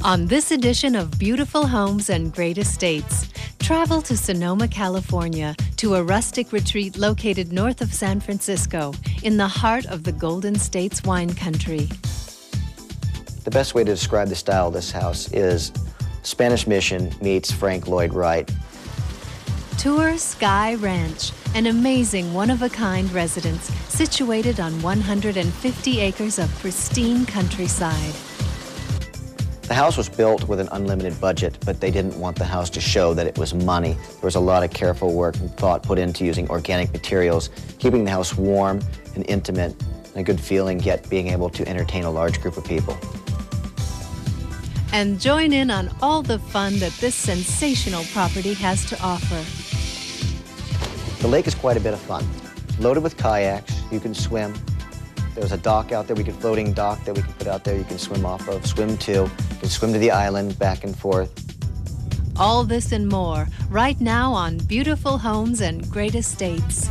On this edition of Beautiful Homes and Great Estates, travel to Sonoma, California, to a rustic retreat located north of San Francisco, in the heart of the Golden State's wine country. The best way to describe the style of this house is Spanish Mission meets Frank Lloyd Wright. Tour Sky Ranch, an amazing one-of-a-kind residence situated on 150 acres of pristine countryside. The house was built with an unlimited budget, but they didn't want the house to show that it was money. There was a lot of careful work and thought put into using organic materials, keeping the house warm and intimate, and a good feeling, yet being able to entertain a large group of people. And join in on all the fun that this sensational property has to offer. The lake is quite a bit of fun. Loaded with kayaks, you can swim. There's a dock out there, floating dock that we can put out there you can swim off of, swim to. You can swim to the island, back and forth. All this and more, right now on Beautiful Homes and Great Estates.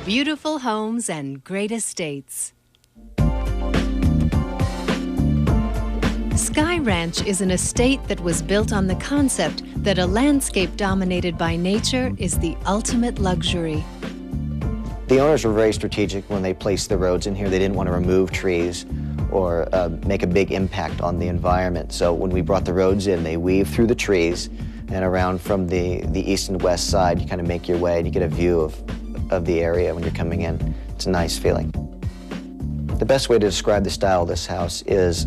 Beautiful Homes and Great Estates. Sky Ranch is an estate that was built on the concept that a landscape dominated by nature is the ultimate luxury. The owners were very strategic when they placed the roads in here. They didn't want to remove trees or make a big impact on the environment. So when we brought the roads in, they weaved through the trees and around from the east and west side. You kind of make your way and you get a view of the area when you're coming in. It's a nice feeling. The best way to describe the style of this house is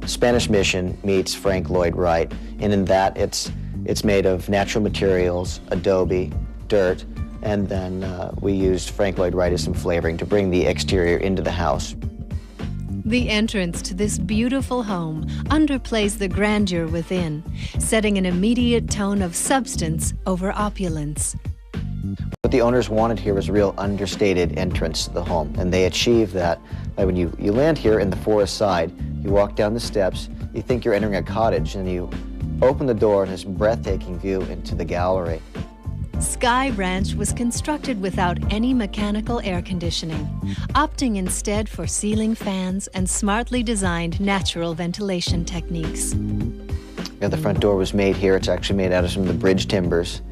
Spanish Mission meets Frank Lloyd Wright, and in that it's made of natural materials, adobe, dirt, and then we used Frank Lloyd Wright as some flavoring to bring the exterior into the house. The entrance to this beautiful home underplays the grandeur within, setting an immediate tone of substance over opulence. What the owners wanted here was a real understated entrance to the home, and they achieved that by when you land here in the forest side, you walk down the steps, you think you're entering a cottage, and you open the door and this breathtaking view into the gallery. Sky Ranch was constructed without any mechanical air conditioning, opting instead for ceiling fans and smartly designed natural ventilation techniques. The front door was made here. It's actually made out of some of the bridge timbers.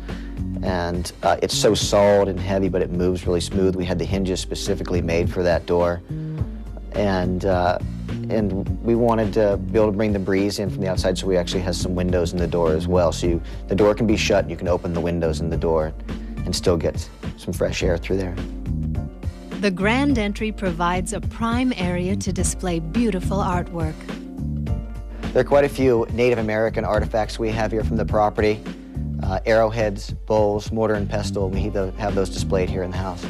And it's so solid and heavy, but it moves really smooth. We had the hinges specifically made for that door. And we wanted to be able to bring the breeze in from the outside, so we actually have some windows in the door as well. So the door can be shut, and you can open the windows in the door and still get some fresh air through there. The grand entry provides a prime area to display beautiful artwork. There are quite a few Native American artifacts we have here from the property. Arrowheads, bowls, mortar and pestle. We have those displayed here in the house.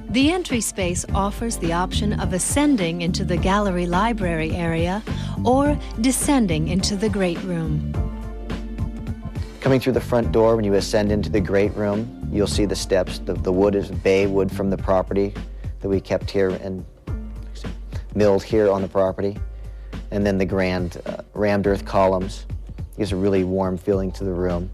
The entry space offers the option of ascending into the gallery library area or descending into the great room. Coming through the front door, when you ascend into the great room, you'll see the steps. The wood is bay wood from the property that we kept here and milled here on the property. And then the grand rammed earth columns. Gives a really warm feeling to the room.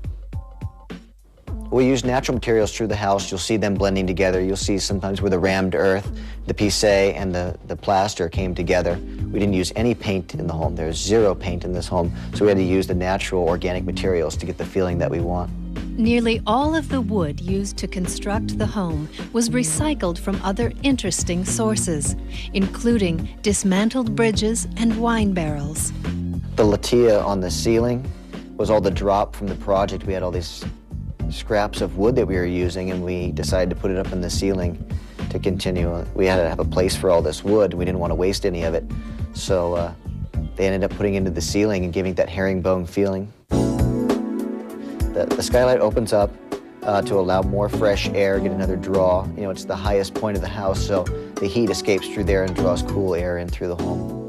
We use natural materials through the house. You'll see them blending together. You'll see sometimes where the rammed earth, the pisse, and the plaster came together. We didn't use any paint in the home. There's zero paint in this home, so we had to use the natural organic materials to get the feeling that we want. Nearly all of the wood used to construct the home was recycled from other interesting sources, including dismantled bridges and wine barrels. The latia on the ceiling was all the drop from the project. We had all these scraps of wood that we were using, and we decided to put it up in the ceiling to continue. We had to have a place for all this wood. We didn't want to waste any of it. So they ended up putting it into the ceiling and giving that herringbone feeling. The skylight opens up. to allow more fresh air, get another draw. You know, it's the highest point of the house, so the heat escapes through there and draws cool air in through the home.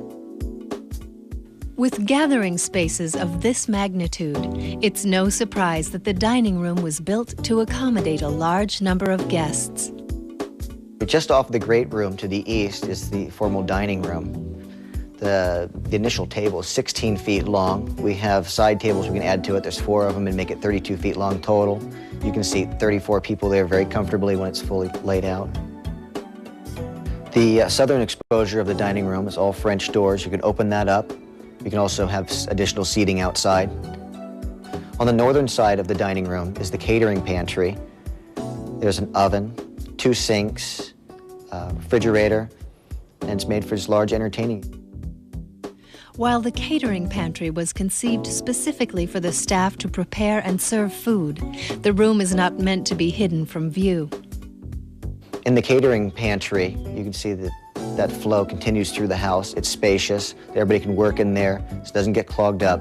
With gathering spaces of this magnitude, it's no surprise that the dining room was built to accommodate a large number of guests. Just off the great room to the east is the formal dining room. The initial table is 16 feet long. We have side tables we can add to it. There's 4 of them and make it 32 feet long total. You can seat 34 people there very comfortably when it's fully laid out. The southern exposure of the dining room is all French doors. You can open that up. You can also have additional seating outside. On the northern side of the dining room is the catering pantry. There's an oven, 2 sinks, refrigerator, and it's made for just large entertaining. While the catering pantry was conceived specifically for the staff to prepare and serve food, the room is not meant to be hidden from view. In the catering pantry, you can see that flow continues through the house. It's spacious. Everybody can work in there. It doesn't get clogged up.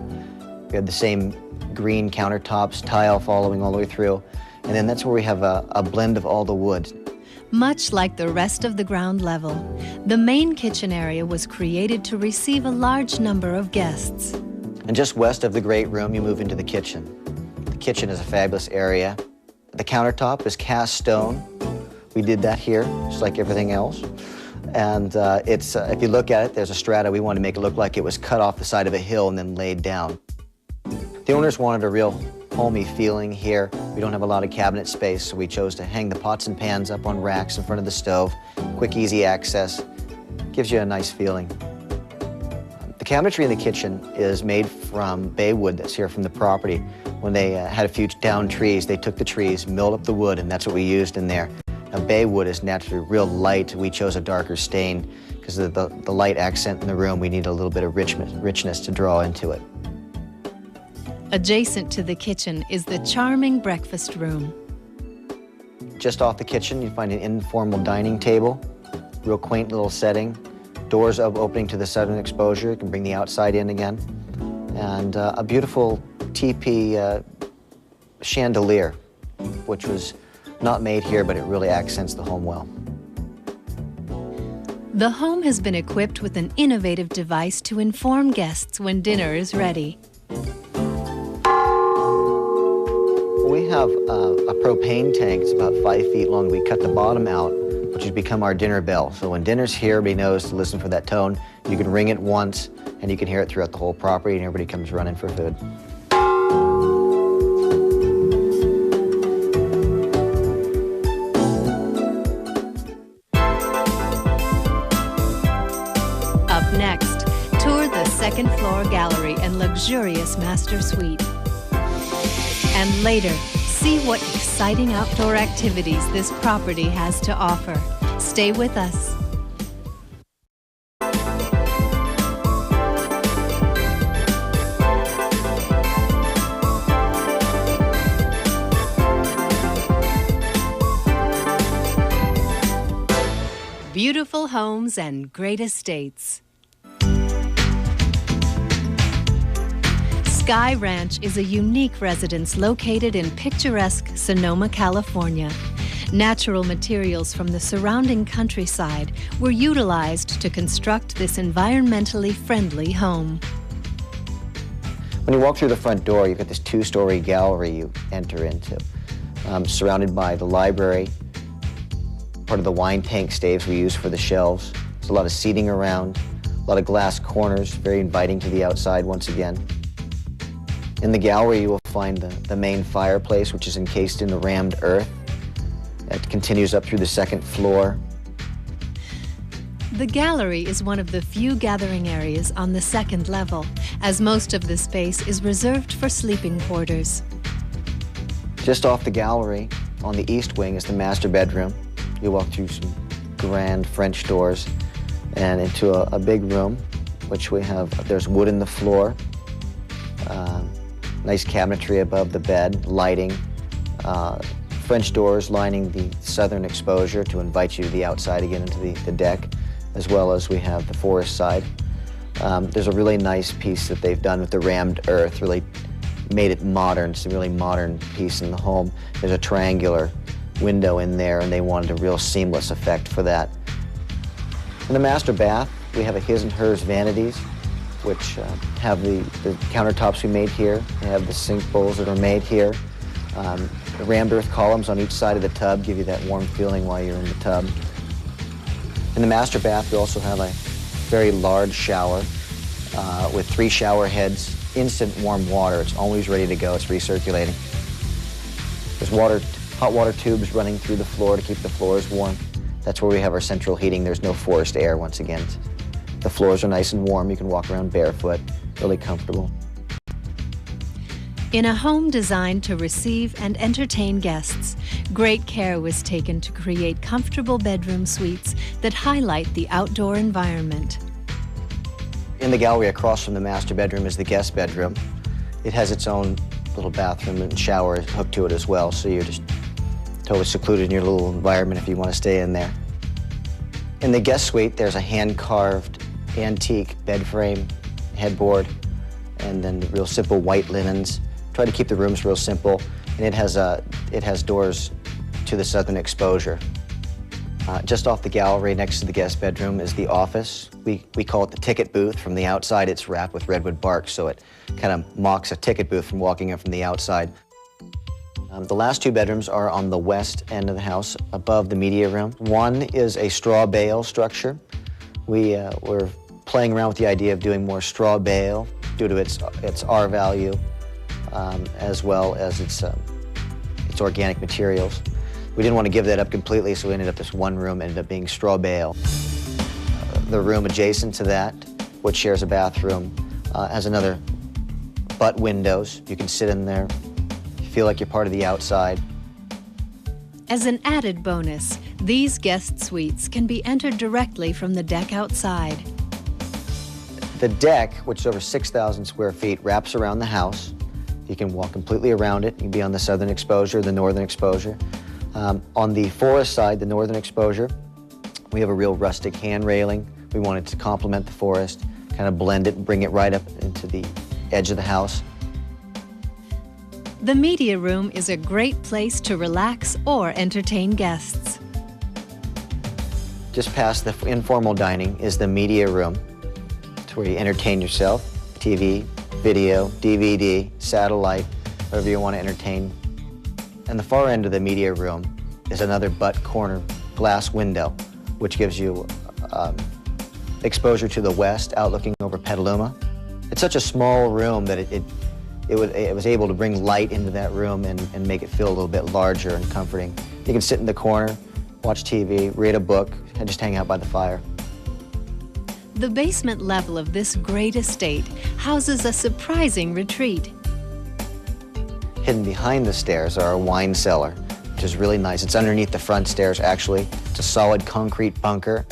We have the same green countertops, tile following all the way through. And then that's where we have a blend of all the woods. Much like the rest of the ground level, the main kitchen area was created to receive a large number of guests. And just west of the great room, you move into the kitchen. The kitchen is a fabulous area. The countertop is cast stone. We did that here, just like everything else. And if you look at it, there's a strata. We wanted to make it look like it was cut off the side of a hill and then laid down. The owners wanted a real homey feeling here. We don't have a lot of cabinet space, so we chose to hang the pots and pans up on racks in front of the stove. Quick, easy access. Gives you a nice feeling. The cabinetry in the kitchen is made from bay wood that's here from the property. When they had a few downed trees, they took the trees, milled up the wood, and that's what we used in there. Now, bay wood is naturally real light. We chose a darker stain because of the light accent in the room. We need a little bit of richness to draw into it. Adjacent to the kitchen is the charming breakfast room. Just off the kitchen, you find an informal dining table, real quaint little setting, doors opening to the southern exposure. You can bring the outside in again, and a beautiful teepee chandelier, which was not made here, but it really accents the home well. The home has been equipped with an innovative device to inform guests when dinner is ready. We have a propane tank. It's about 5 feet long. We cut the bottom out, which has become our dinner bell. So when dinner's here, everybody knows to listen for that tone. You can ring it once, and you can hear it throughout the whole property, and everybody comes running for food. Up next, tour the second floor gallery and luxurious master suite. And later, see what exciting outdoor activities this property has to offer. Stay with us. Beautiful homes and great estates. Sky Ranch is a unique residence located in picturesque Sonoma, California. Natural materials from the surrounding countryside were utilized to construct this environmentally friendly home. When you walk through the front door, you've got this 2-story gallery you enter into, surrounded by the library, part of the wine tank staves we use for the shelves. There's a lot of seating around, a lot of glass corners, very inviting to the outside once again. In the gallery, you will find the main fireplace, which is encased in the rammed earth. It continues up through the second floor. The gallery is one of the few gathering areas on the second level, as most of the space is reserved for sleeping quarters. Just off the gallery, on the east wing, is the master bedroom. You walk through some grand French doors and into a big room, which we have, there's wood in the floor. Nice cabinetry above the bed, lighting, French doors lining the southern exposure to invite you to the outside again into the deck, as well as we have the forest side. There's a really nice piece that they've done with the rammed earth, really made it modern. It's a really modern piece in the home. There's a triangular window in there, and they wanted a real seamless effect for that. In the master bath, we have a his and hers vanities, which have the countertops we made here. They have the sink bowls that are made here. The rammed earth columns on each side of the tub give you that warm feeling while you're in the tub. In the master bath, we also have a very large shower with 3 shower heads, instant warm water. It's always ready to go. It's recirculating. There's hot water tubes running through the floor to keep the floors warm. That's where we have our central heating. There's no forced air once again. The floors are nice and warm. You can walk around barefoot, really comfortable. In a home designed to receive and entertain guests, great care was taken to create comfortable bedroom suites that highlight the outdoor environment. In the gallery across from the master bedroom is the guest bedroom. It has its own little bathroom and shower hooked to it as well, so you're just totally secluded in your little environment if you want to stay in there. In the guest suite, there's a hand-carved antique bed frame, headboard, and then the real simple white linens. Try to keep the rooms real simple, and it has doors to the southern exposure. Just off the gallery next to the guest bedroom is the office. We call it the ticket booth. From the outside, it's wrapped with redwood bark, so it kind of mocks a ticket booth from walking in from the outside. The last 2 bedrooms are on the west end of the house, above the media room. One is a straw bale structure. We're playing around with the idea of doing more straw bale due to its R value, as well as its organic materials. We didn't want to give that up completely, so we ended up this one room ended up being straw bale. The room adjacent to that, which shares a bathroom, has another butt windows. You can sit in there, feel like you're part of the outside. As an added bonus, these guest suites can be entered directly from the deck outside. The deck, which is over 6,000 square feet, wraps around the house. You can walk completely around it. You can be on the southern exposure, the northern exposure. On the forest side, the northern exposure, we have a real rustic hand railing. We wanted to complement the forest, kind of blend it and bring it right up into the edge of the house. The media room is a great place to relax or entertain guests. Just past the informal dining is the media room. It's where you entertain yourself, TV, video, DVD, satellite, whatever you want to entertain. And the far end of the media room is another butt corner glass window, which gives you exposure to the west, out looking over Petaluma. It's such a small room that it was able to bring light into that room and make it feel a little bit larger and comforting. You can sit in the corner, watch TV, read a book, and just hang out by the fire. The basement level of this great estate houses a surprising retreat. Hidden behind the stairs are a wine cellar, which is really nice. It's underneath the front stairs, actually. It's a solid concrete bunker.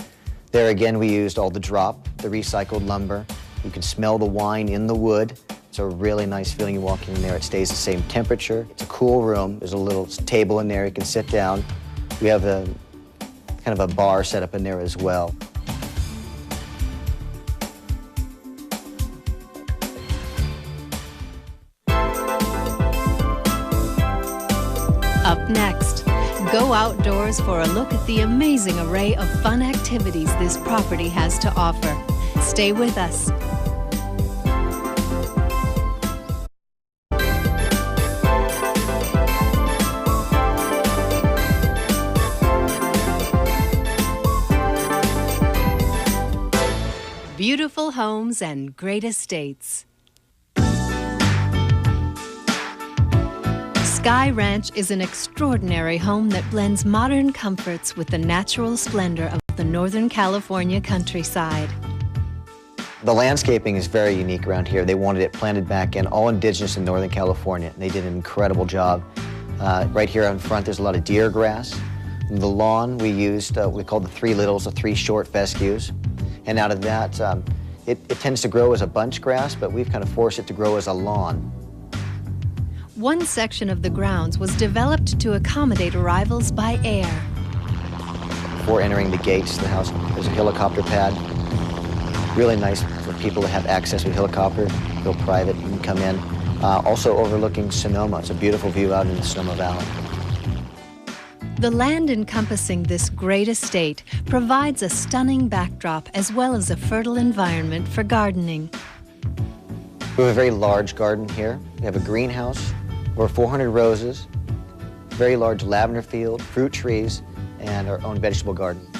There again, we used all the the recycled lumber. You can smell the wine in the wood. It's a really nice feeling. You walk in there, it stays the same temperature. It's a cool room. There's a little table in there. You can sit down. We have kind of a bar set up in there as well. Up next, go outdoors for a look at the amazing array of fun activities this property has to offer. Stay with us. Beautiful homes and great estates. Sky Ranch is an extraordinary home that blends modern comforts with the natural splendor of the Northern California countryside. The landscaping is very unique around here. They wanted it planted back in, all indigenous in Northern California, and they did an incredible job. Right here in front, there's a lot of deer grass. The lawn, we used, we called the 3 littles, the 3 short fescues. And out of that, it tends to grow as a bunch grass, but we've kind of forced it to grow as a lawn. One section of the grounds was developed to accommodate arrivals by air. Before entering the gates of the house, there's a helicopter pad. Really nice for people to have access with a helicopter, real private, you can come in. also overlooking Sonoma. It's a beautiful view out in the Sonoma Valley. The land encompassing this great estate provides a stunning backdrop as well as a fertile environment for gardening. We have a very large garden here. We have a greenhouse, over 400 roses, very large lavender field, fruit trees, and our own vegetable garden.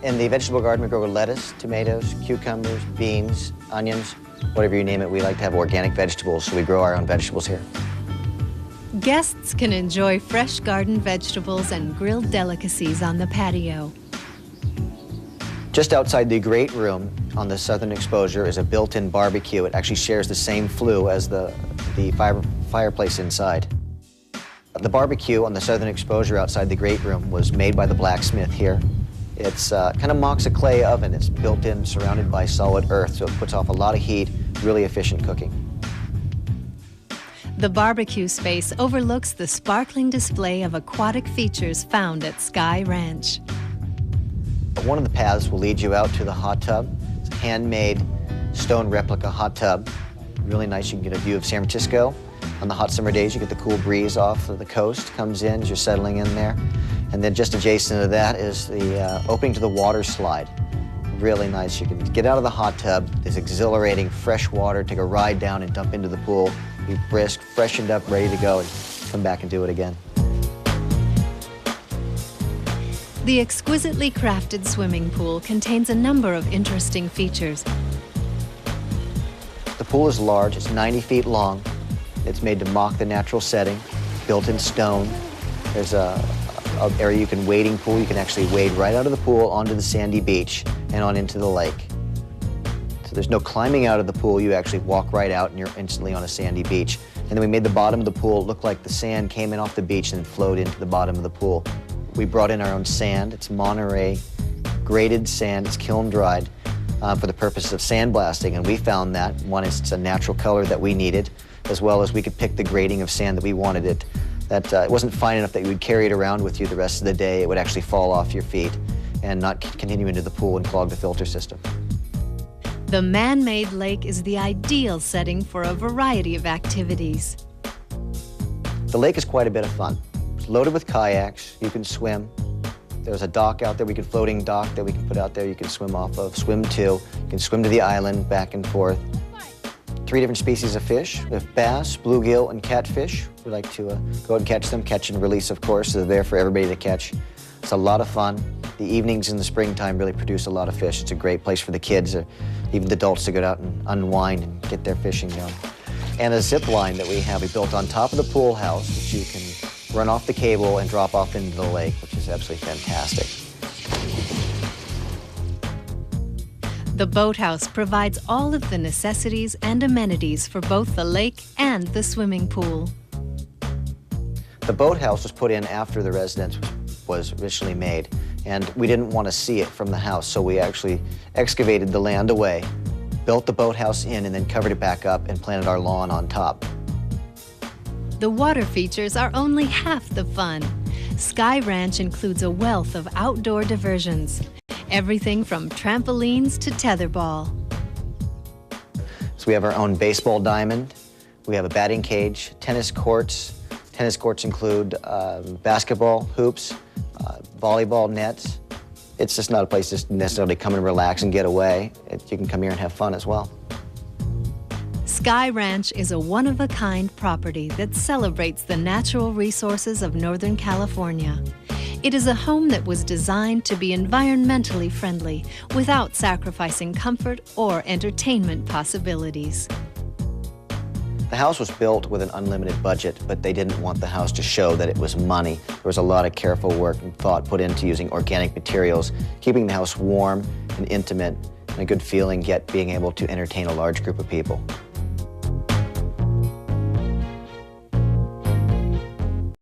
In the vegetable garden, we grow lettuce, tomatoes, cucumbers, beans, onions, whatever you name it. We like to have organic vegetables, so we grow our own vegetables here. Guests can enjoy fresh garden vegetables and grilled delicacies on the patio. Just outside the great room on the southern exposure is a built-in barbecue. It actually shares the same flue as the fireplace inside. The barbecue on the southern exposure outside the great room was made by the blacksmith here. It's kind of mocks a clay oven. It's built in, surrounded by solid earth, so it puts off a lot of heat, really efficient cooking. The barbecue space overlooks the sparkling display of aquatic features found at Sky Ranch. One of the paths will lead you out to the hot tub. It's a handmade stone replica hot tub. Really nice. You can get a view of San Francisco. On the hot summer days, you get the cool breeze off of the coast, comes in as you're settling in there. And then just adjacent to that is the opening to the water slide. Really nice. You can get out of the hot tub. There's exhilarating fresh water, take a ride down and dump into the pool. Be brisk, freshened up, ready to go, and come back and do it again. The exquisitely crafted swimming pool contains a number of interesting features. The pool is large. It's 90 feet long. It's made to mock the natural setting, built in stone. There's an area you can wading pool. You can actually wade right out of the pool onto the sandy beach and on into the lake. So there's no climbing out of the pool. You actually walk right out and you're instantly on a sandy beach. And then we made the bottom of the pool look like the sand came in off the beach and flowed into the bottom of the pool. We brought in our own sand. It's Monterey graded sand. It's kiln dried for the purpose of sandblasting. And we found that, one, it's a natural color that we needed, as well as we could pick the grading of sand that we wanted it. That it wasn't fine enough that you would carry it around with you the rest of the day. It would actually fall off your feet and not continue into the pool and clog the filter system. The man-made lake is the ideal setting for a variety of activities. The lake is quite a bit of fun. It's loaded with kayaks. You can swim. There's a dock out there, floating dock that we can put out there you can swim off of, swim to. You can swim to the island, back and forth. 3 different species of fish. We have bass, bluegill, and catfish. We like to go out and catch them, catch and release, of course. They're there for everybody to catch. It's a lot of fun. The evenings in the springtime really produce a lot of fish. It's a great place for the kids, or even the adults, to go out and unwind and get their fishing going. And a zip line that we built on top of the pool house, which you can run off the cable and drop off into the lake, which is absolutely fantastic. The boathouse provides all of the necessities and amenities for both the lake and the swimming pool. The boathouse was put in after the residence was originally made, and we didn't want to see it from the house, so we actually excavated the land away, built the boathouse in, and then covered it back up and planted our lawn on top. The water features are only half the fun. Sky Ranch includes a wealth of outdoor diversions. Everything from trampolines to tetherball. So we have our own baseball diamond. We have a batting cage, tennis courts. Tennis courts include basketball hoops, volleyball nets. It's just not a place to necessarily come and relax and get away. You can come here and have fun as well. Sky Ranch is a one-of-a-kind property that celebrates the natural resources of Northern California. It is a home that was designed to be environmentally friendly without sacrificing comfort or entertainment possibilities. The house was built with an unlimited budget, but they didn't want the house to show that it was money. There was a lot of careful work and thought put into using organic materials, keeping the house warm and intimate, and a good feeling, yet being able to entertain a large group of people.